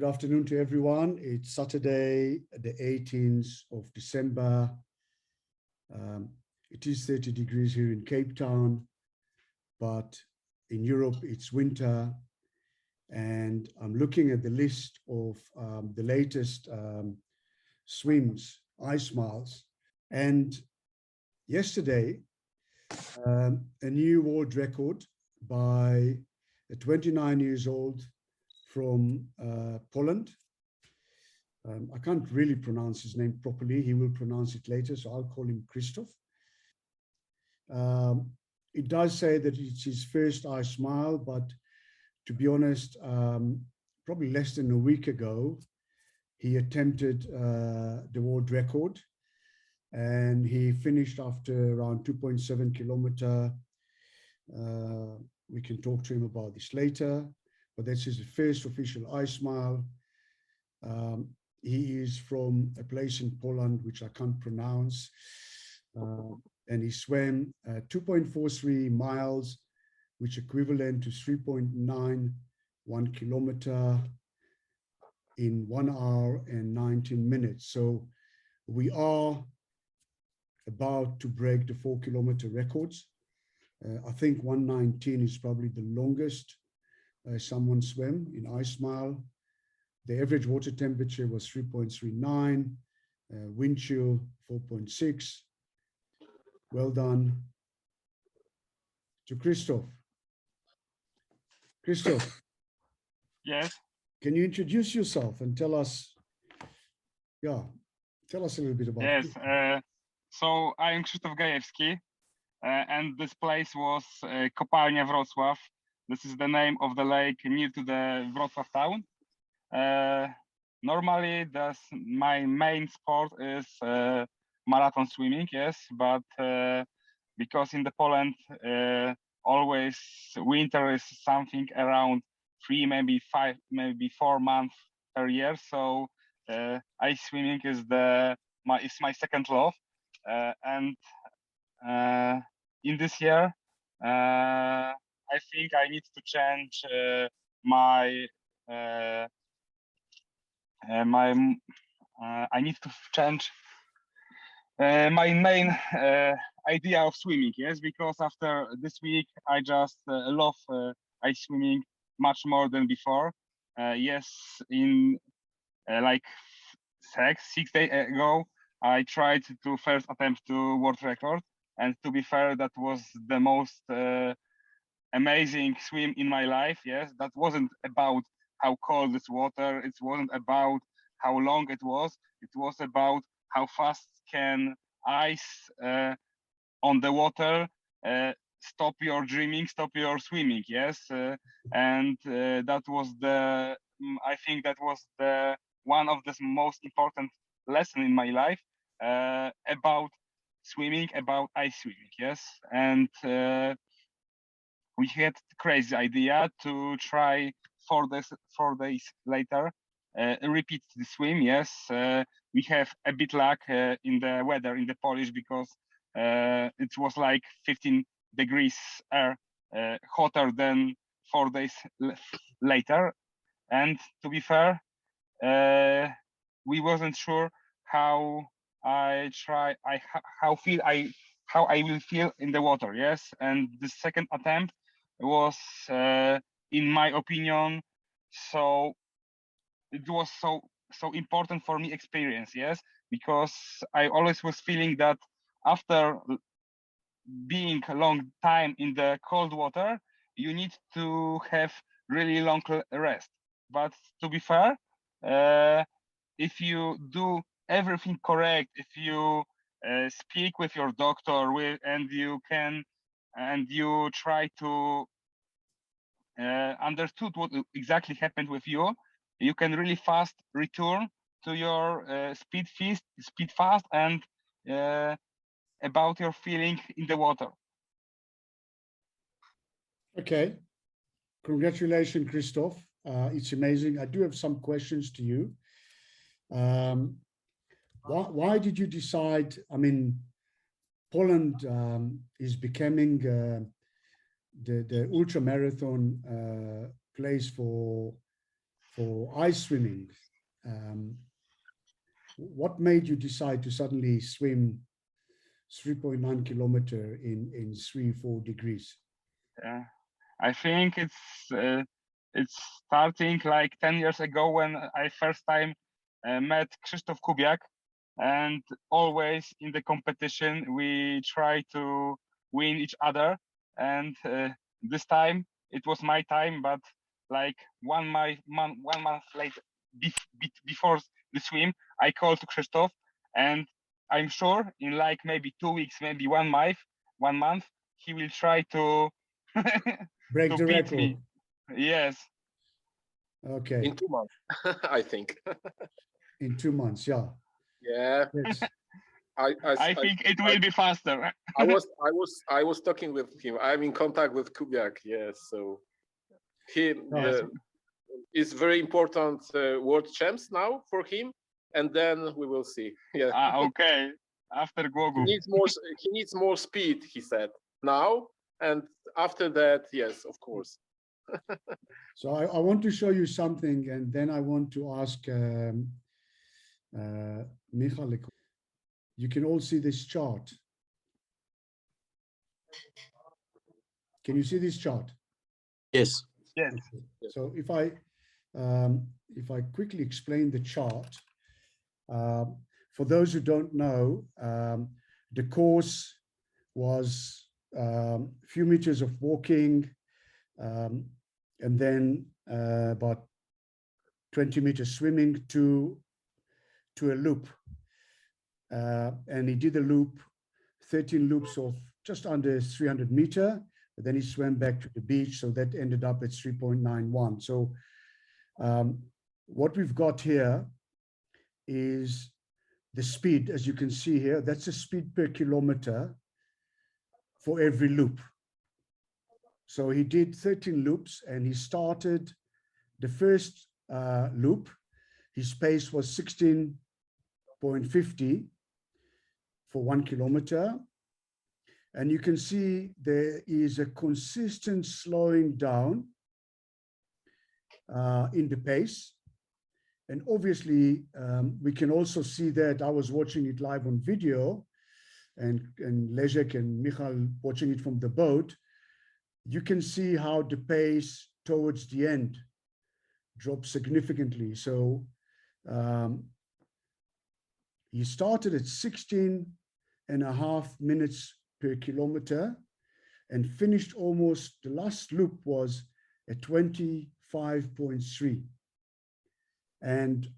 Good afternoon to everyone. It's Saturday, the 18th of December. It is 30 degrees here in Cape Town, but in Europe it's winter. And I'm looking at the list of the latest swims, ice miles. And yesterday, a new world record by a 29 years old from Poland. I can't really pronounce his name properly. He will pronounce it later, so I'll call him Christoph. It does say that it's his first ice mile, but to be honest, probably less than a week ago, he attempted the world record, and he finished after around 2.7 kilometer. We can talk to him about this later, but that's his first official ice mile. He is from a place in Poland, which I can't pronounce, and he swam 2.43 miles, which equivalent to 3.91 kilometer in 1 hour and 19 minutes. So we are about to break the 4-kilometer records. I think 119 is probably the longest someone swam in ice mile. The average water temperature was 3.39, wind chill 4.6. Well done to Christoph. Christoph. Yes. Can you introduce yourself and tell us, tell us a little bit about it. Yes. So I am Krzysztof Gajewski, and this place was Kopalnia Wrocław. This is the name of the lake near to the Wrocław town. Normally, my main sport is marathon swimming, yes, but because in the Poland, always winter is something around 3, maybe 5, maybe 4 months per year. So ice swimming is my second love, and in this year, I think I need to change I need to change my main idea of swimming, yes, because after this week I just love ice swimming much more than before. Yes, in like 6 days ago I tried to first attempt to world record, and to be fair, that was the most amazing swim in my life. Yes, that wasn't about how cold this water, it wasn't about how long it was about how fast can ice on the water stop your dreaming, stop your swimming. Yes, and that was I think that was one of the most important lesson in my life about swimming, about ice swimming. Yes, and we had the crazy idea to try 4 days later, repeat the swim. Yes, we have a bit luck in the weather in the Polish, because it was like 15 degrees air hotter than 4 days later. And to be fair, we wasn't sure how I will feel in the water. Yes, and the second attempt was, in my opinion, so it was so important for me experience. Yes, because I always was feeling that after being a long time in the cold water, you need to have really long rest. But to be fair, if you do everything correct, if you speak with your doctor, and you try to understood what exactly happened with you, you can really fast return to your speed fast, and about your feeling in the water. Okay, congratulations, Christoph. It's amazing. I do have some questions to you. Why did you decide? I mean, Poland is becoming the ultra marathon place for for ice swimming. What made you decide to suddenly swim 3.9 kilometer in 3-4 degrees? Yeah, I think it's starting like 10 years ago when I first time met Christoph, and always in the competition we try to win each other. And this time it was my time, but like 1 month later, before the swim, I called to Christoph, and I'm sure in like maybe 2 weeks, maybe 1 month, he will try to Break to the beat record. me. Yes. Okay. In 2 months, I think. In 2 months, yeah. Yeah. Yes. I think it will be faster. I was talking with him. I'm in contact with Kubiak. Yes, so he Yes. is very important world champs now for him, and then we will see. Yeah. Okay. After He Gogu. needs more speed, he said now, and after that, yes, of course. So I want to show you something, and then I want to ask Michal. You can all see this chart. Can you see this chart? Yes. Yes. Okay. So if I quickly explain the chart, for those who don't know, the course was a few meters of walking, and then about 20 meters swimming to a loop. And he did a loop, 13 loops of just under 300 meter. But then he swam back to the beach. So that ended up at 3.91. So what we've got here is the speed, as you can see here. That's the speed per kilometer for every loop. So he did 13 loops, and he started the first loop. His pace was 16.50 for 1 kilometer. And you can see there is a consistent slowing down in the pace. And obviously, we can also see that. I was watching it live on video, and Leszek and Michal watching it from the boat. You can see how the pace towards the end dropped significantly. So he started at 16.5 minutes per kilometer and finished almost, the last loop was at 25.3. And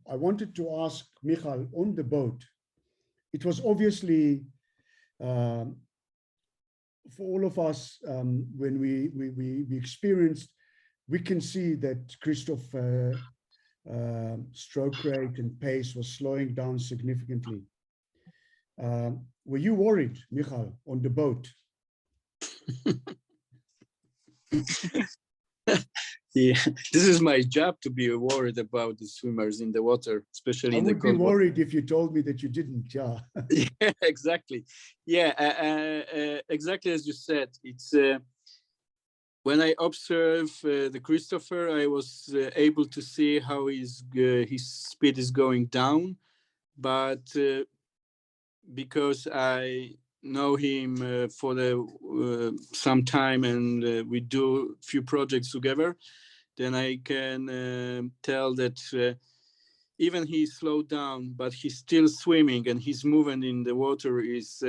I wanted to ask Michal on the boat, it was obviously for all of us, when we experienced, we can see that Christoph stroke rate and pace was slowing down significantly. Were you worried, Michal, on the boat? Yeah, this is my job to be worried about the swimmers in the water, especially in the cold water. I would be worried if you told me that you didn't, yeah. Yeah, exactly. Yeah, exactly as you said. It's when I observe the Christopher, I was able to see how his speed is going down, but because I know him for some time, and we do a few projects together, then I can tell that even he slowed down, but he's still swimming, and his movement in the water is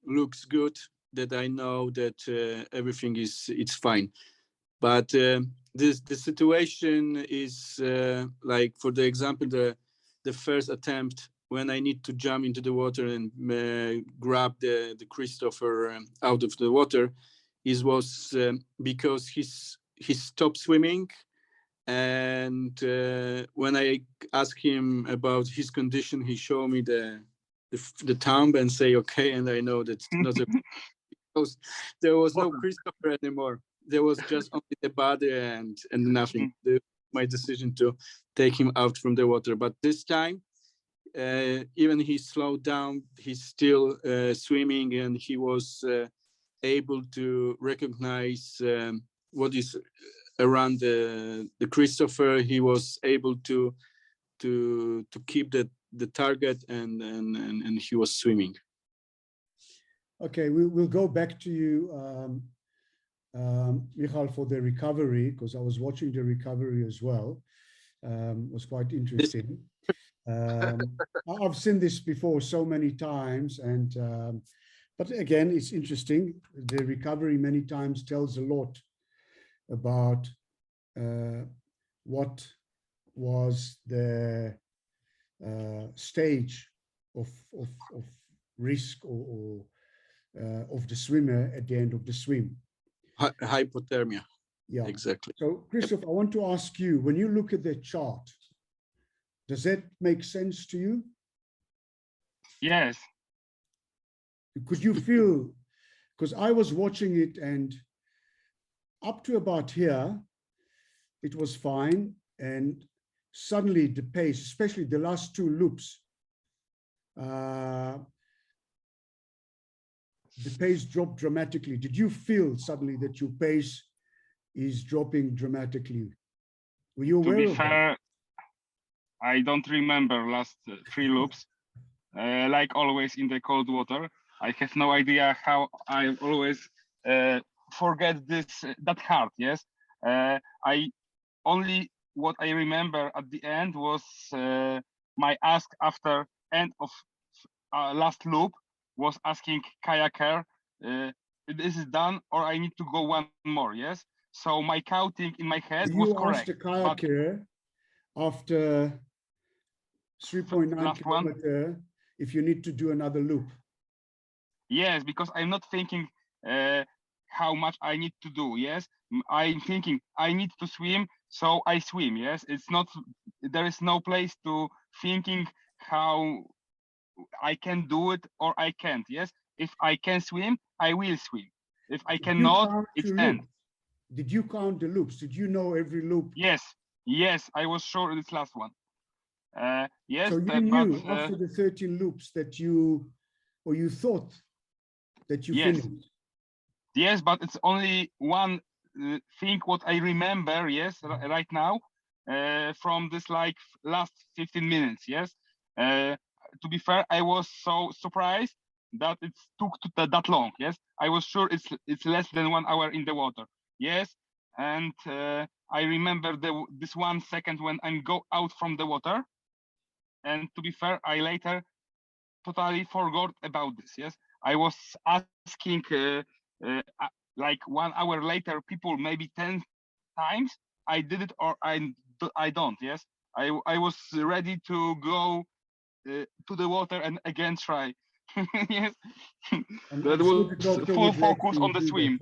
looks good. That I know that everything it's fine. But the situation is like, for the example, the first attempt when I need to jump into the water and grab the Christopher out of the water, it was because he stopped swimming. And when I asked him about his condition, he showed me the thumb and say, okay, and I know that's not a, there was no Christopher anymore. There was just only the body and nothing. My decision to take him out from the water. But this time, even he slowed down, he's still swimming, and he was able to recognize what is around the Christopher, he was able to keep the target, and he was swimming. Okay, we'll go back to you, Michal, for the recovery, because I was watching the recovery as well. It was quite interesting. I've seen this before so many times, and but again, it's interesting. The recovery many times tells a lot about what was the stage of risk or of the swimmer at the end of the swim. Hypothermia. Yeah, exactly. So, Christoph, I want to ask you, when you look at the chart, does that make sense to you? Yes. Could you feel, because I was watching it and up to about here, it was fine. And suddenly the pace, especially the last two loops, the pace dropped dramatically. Did you feel suddenly that your pace is dropping dramatically? Were you aware of that? To be fair, I don't remember last 3 loops. Like always in the cold water, I have no idea how I always forget this that hard. Yes, I only what I remember at the end was my ask after end of last loop was asking kayaker, this is done or I need to go one more. Yes, so my counting in my head was correct. You asked the kayaker after 3.9 kilometer if you need to do another loop. Yes, because I'm not thinking how much I need to do. Yes, I'm thinking I need to swim, so I swim. Yes, it's not, there is no place to thinking how I can do it or I can't. Yes, if I can swim, I will swim. If I cannot, it's end. Did you count the loops? Did you know every loop? Yes, yes, I was sure this last one. Yes, so you knew after the 13 loops that you, or you thought that you finished? Yes, but it's only one thing what I remember, yes, right now, from this like last 15 minutes, yes. To be fair, I was so surprised that it took that long, yes. I was sure it's less than 1 hour in the water, yes. And I remember this 1 second when I go out from the water. And to be fair, I later totally forgot about this, yes. I was asking like 1 hour later, people maybe 10 times, I did it or I don't, yes. I was ready to go to the water and again try. Yes, that was full focus on the swim.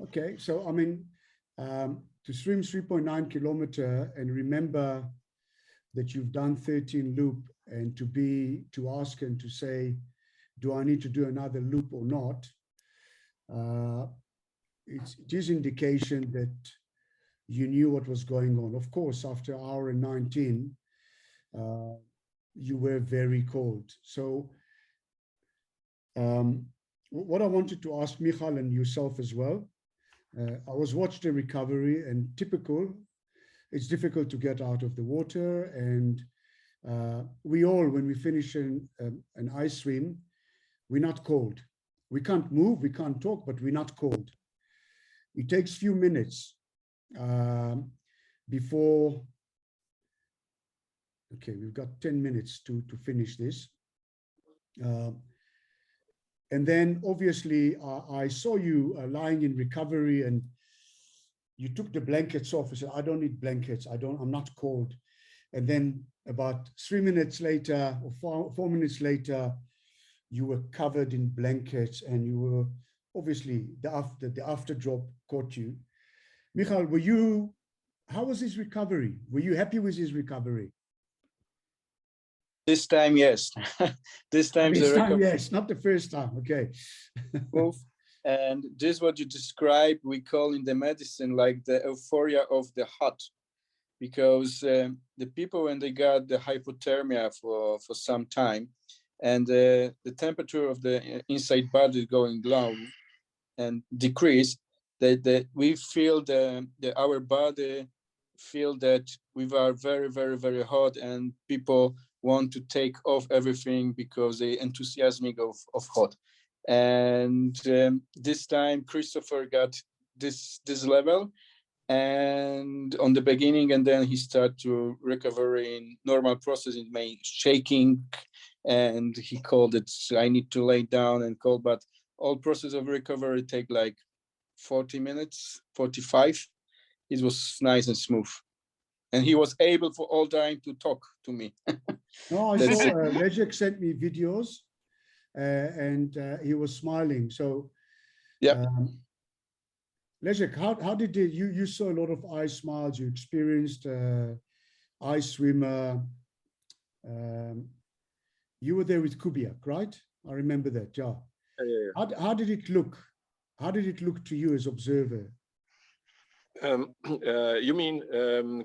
Okay, so I mean, to swim 3.9 kilometer and remember that you've done 13 loop and to ask and to say, do I need to do another loop or not? It is indication that you knew what was going on. Of course, after hour and 19, you were very cold. So what I wanted to ask Michal and yourself as well, I was watching the recovery, and typical, it's difficult to get out of the water. And we all, when we finish an ice swim, we're not cold. We can't move, we can't talk, but we're not cold. It takes few minutes before, okay, we've got 10 minutes to finish this. And then obviously I saw you lying in recovery and you took the blankets off. I said, I don't need blankets. I'm not cold. And then about 3 minutes later or 4 minutes later, you were covered in blankets and you were obviously the after drop caught you. Michal, how was his recovery? Were you happy with his recovery? This time, yes. This time, yes, not the first time. Okay. And this, what you described, we call in the medicine like the euphoria of the hot, because the people, when they got the hypothermia for some time, and the temperature of the inside body going down and decrease, that we feel our body feel that we are very, very, very hot, and people want to take off everything because they enthusiastic of hot. And this time Christopher got this level, and on the beginning, and then he started to recover in normal process, in my shaking, and he called it, I need to lay down and call, but all process of recovery take like 40 minutes, 45. It was nice and smooth. And he was able for all time to talk to me. No, I That's saw it. Leszek sent me videos and he was smiling. So, Yeah. Leszek, how did you saw a lot of ice smiles, you experienced ice swimmer. You were there with Kubiak, right? I remember that, yeah. How did it look? How did it look to you as observer? You mean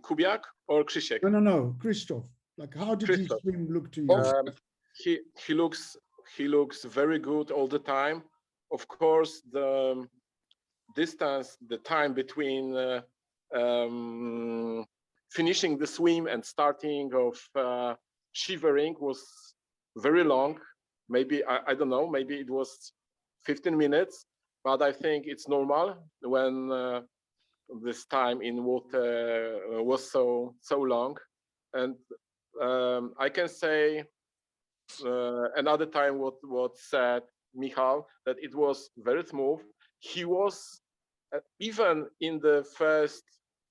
Kubiak or Krzysiek? No, Christoph. Like, how did his Christoph. swim look to you? He looks very good all the time. Of course, the distance, the time between finishing the swim and starting of shivering was very long. Maybe I don't know. Maybe it was 15 minutes, but I think it's normal when this time in water was so long. And I can say another time what said Michal, that it was very smooth. He was even in the first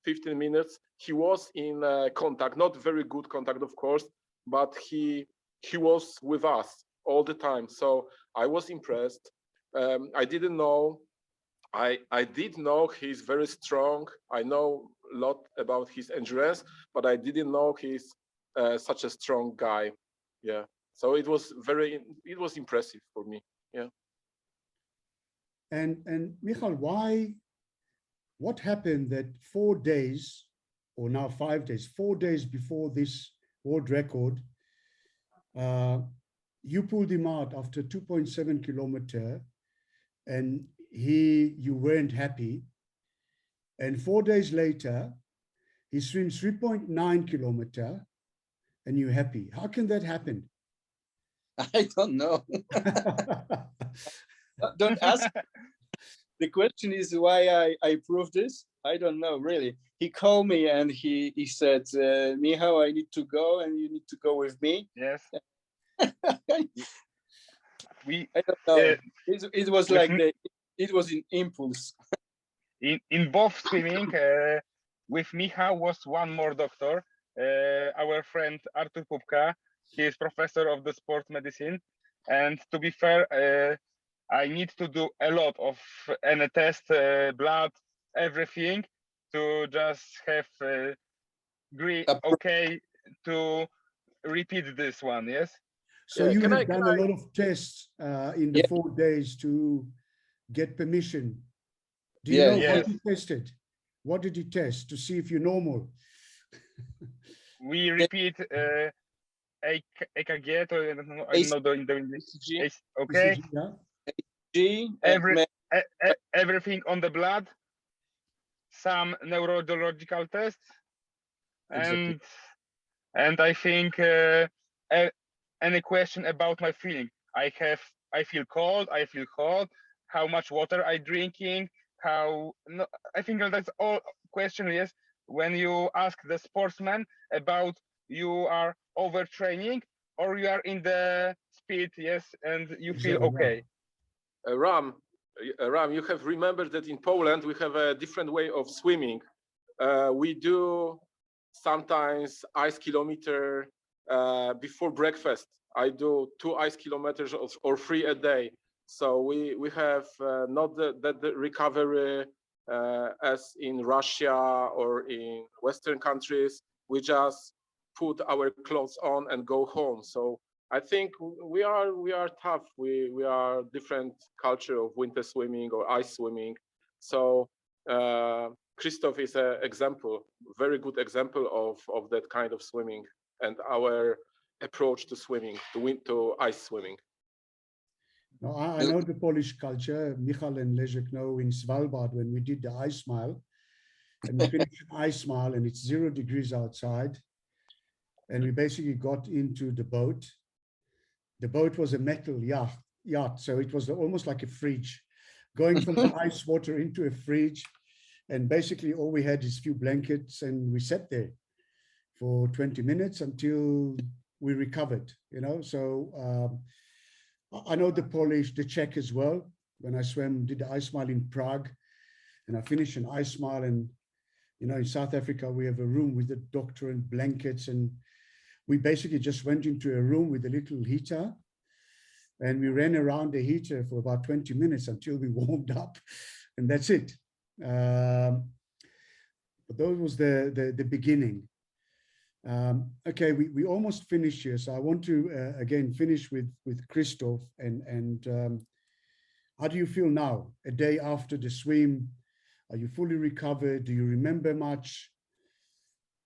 15 minutes, he was in contact, not very good contact, of course, but he was with us all the time. So I was impressed. I didn't know. I did know he's very strong. I know a lot about his endurance, but I didn't know he's such a strong guy. Yeah. So it was impressive for me. Yeah. And Michal, what happened that 4 days, or now 5 days, 4 days before this world record, you pulled him out after 2.7 kilometer, and you weren't happy. And 4 days later, he swims 3.9 kilometer and you're happy. How can that happen? I don't know. Don't ask. The question is why I proved this. I don't know, really. He called me and he said, Michał, I need to go and you need to go with me. Yes. I don't know. It was like it was an impulse. In both swimming, with Michał was one more doctor, our friend Artur Pupka. He is professor of the sports medicine. And to be fair, I need to do a lot of any test, blood, everything, to just have okay to repeat this one. Yes. So you have done a lot of tests in the 4 days to get permission. Do you know what you tested? What did you test to see if you're normal? We repeat EKG, I don't know the English. Okay. Everything on the blood, some neurological tests, and I think any question about my feeling. I feel cold. I feel hot. How much water I drinking? I think that's all question. Yes, when you ask the sportsman about you are overtraining or you are in the speed, yes, and you feel okay. Ram, you have remembered that in Poland we have a different way of swimming. We do sometimes ice kilometer before breakfast. I do 2 ice kilometers or 3 a day. So we have not the recovery as in Russia or in Western countries. We just put our clothes on and go home. So I think we are tough. We are different culture of winter swimming or ice swimming. So Christoph is an example, very good example of that kind of swimming and our approach to swimming, to ice swimming. No, I know the Polish culture. Michal and Leszek know in Svalbard when we did the ice mile, and we finished an ice mile, and it's 0 degrees outside, and we basically got into the boat. The boat was a metal yacht, so it was almost like a fridge, going from the ice water into a fridge, and basically all we had is a few blankets, and we sat there for 20 minutes until we recovered, you know. So I know the Polish, the Czech as well. When I did the ice mile in Prague, and I finished an ice mile, and you know, in South Africa we have a room with a doctor and blankets, and we basically just went into a room with a little heater, and we ran around the heater for about 20 minutes until we warmed up, and that's it. But that was the beginning. Okay, we almost finished here, so I want to again finish with Christoph, and how do you feel now, a day after the swim? Are you fully recovered? Do you remember much?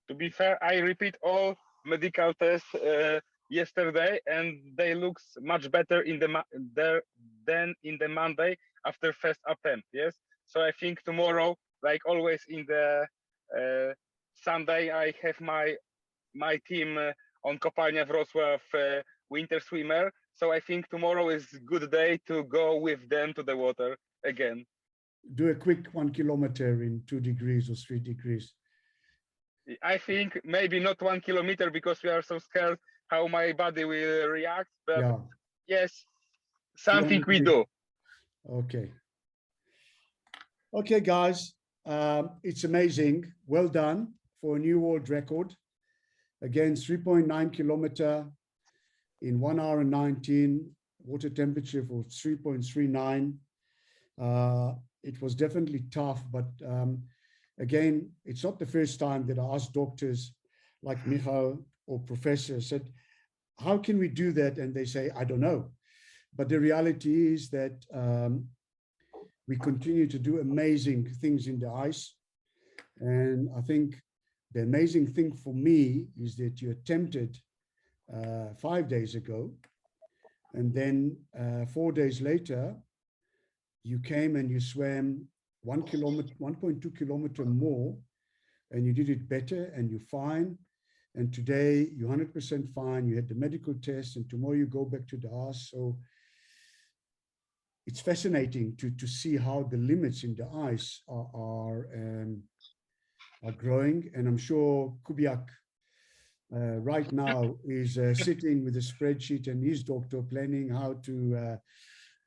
To be fair, I repeat all medical tests yesterday, and they look much better than in the Monday after first attempt. Yes, so I think tomorrow, like always in the Sunday, I have my team on Kopalnia Wrocław winter swimmer. So I think tomorrow is a good day to go with them to the water again. Do a quick 1 kilometer in 2 degrees or 3 degrees. I think maybe not 1 kilometer because we are so scared how my body will react. But Yeah. yes, something we do. Okay. Okay, guys, it's amazing. Well done for a new world record. Again, 3.9 kilometer in 1 hour and 19, water temperature for 3.39. It was definitely tough, but again, it's not the first time that I asked doctors like Michal or professors said, how can we do that? And they say, I don't know. But the reality is that we continue to do amazing things in the ice. And I think the amazing thing for me is that you attempted 5 days ago, and then 4 days later, you came and you swam 1 kilometer, 1.2 kilometer more, and you did it better, and you're fine. And today you're 100% fine. You had the medical test, and tomorrow you go back to the ice. So it's fascinating to see how the limits in the ice are growing. And I'm sure Kubiak right now is sitting with a spreadsheet and his doctor planning how to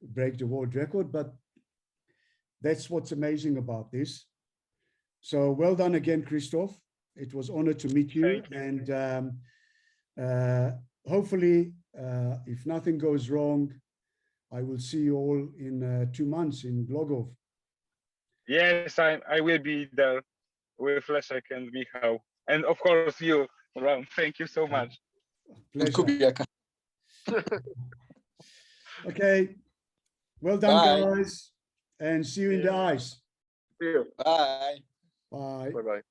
break the world record. But that's what's amazing about this. So well done again, Christoph. It was an honor to meet you. And hopefully, if nothing goes wrong, I will see you all in 2 months in Glogov. Yes, I will be there with Leszek and Michał. And of course you, Ram. Thank you so much. Pleasure. Okay. Well done, Bye. guys. And see you in the ice. See you. Bye. Bye. Bye-bye.